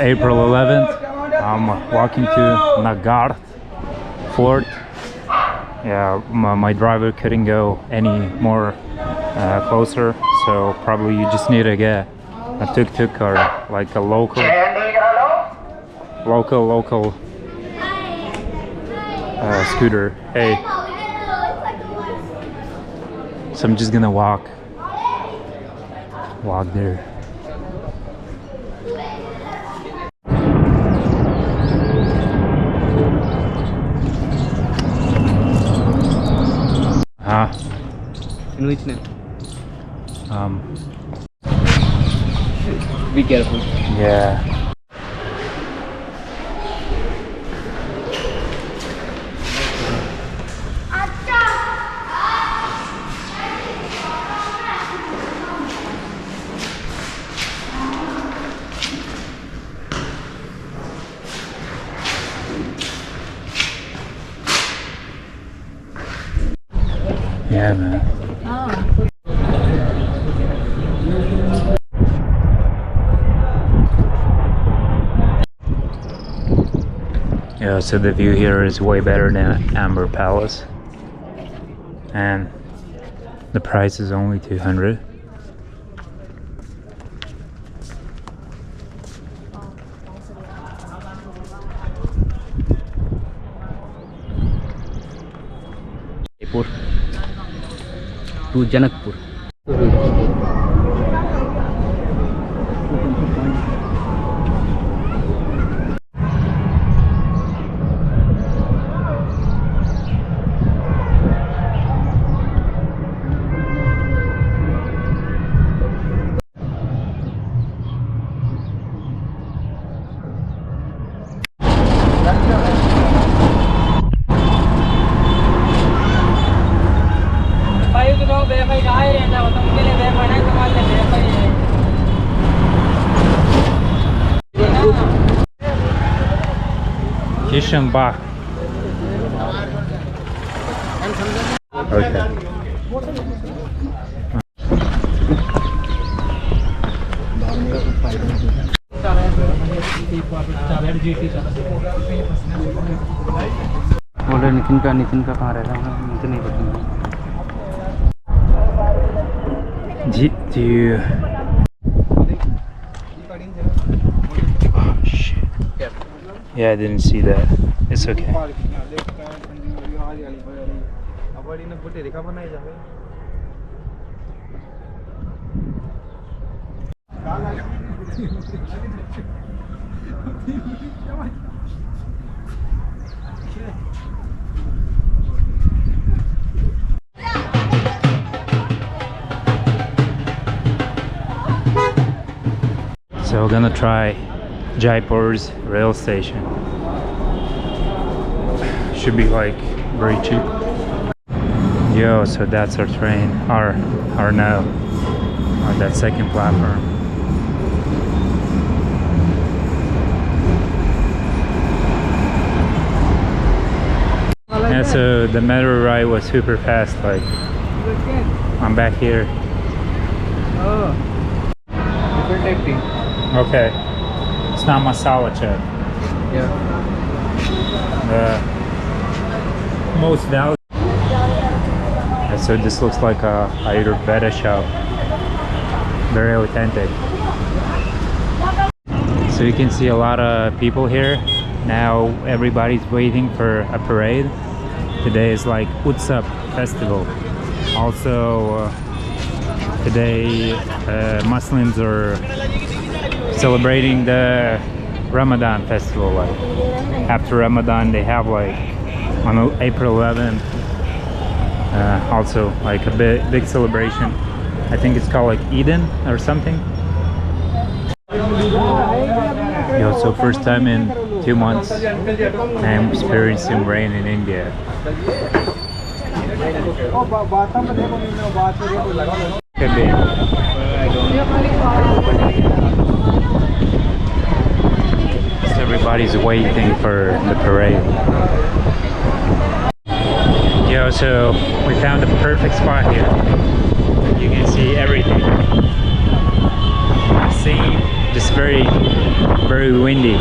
April 11th. I'm walking to Nahargarh Fort. Yeah, my driver couldn't go any more closer, so probably you just need to get a tuk-tuk or like a local scooter. Hey, so I'm just gonna walk there. Be careful. Yeah. Yeah, man. Yeah, so the view here is way better than Amber Palace, and the price is only 200. Jaipur to Janakpur. Kishanbach. Okay. बोले नितिन का कहाँ रहता है मुझे नहीं पता. Do you... Oh shit. Yeah, I didn't see that. It's okay. So we're gonna try Jaipur's rail station. Should be like very cheap. Yo, so that's our train, or no, on that second platform. And so the metro ride was super fast. Like I'm back here. Oh, different type thing. Okay, it's not masala chai. Yeah. The most valuable. So this looks like a Ayurveda shop. Very authentic. So you can see a lot of people here. Now everybody's waiting for a parade. Today is like Utsav festival. Also today Muslims are celebrating the Ramadan festival. Like after Ramadan they have like on April 11th also like a big celebration. I think it's called like Eden or something. Yo, so first time in 2 months I'm experiencing rain in India. Could be. So everybody's waiting for the parade. Yo, so we found the perfect spot here. You can see everything. The sea, Just very, very windy.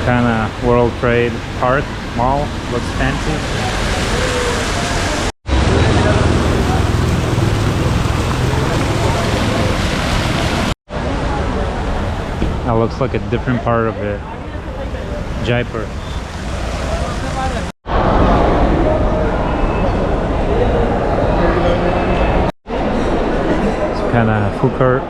Kind of World Trade Park mall, looks fancy. That looks like a different part of it. Jaipur. It's kind of food court.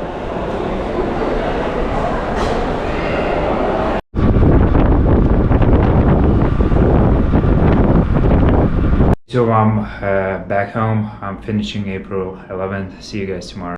So I'm back home. I'm finishing April 11th. See you guys tomorrow.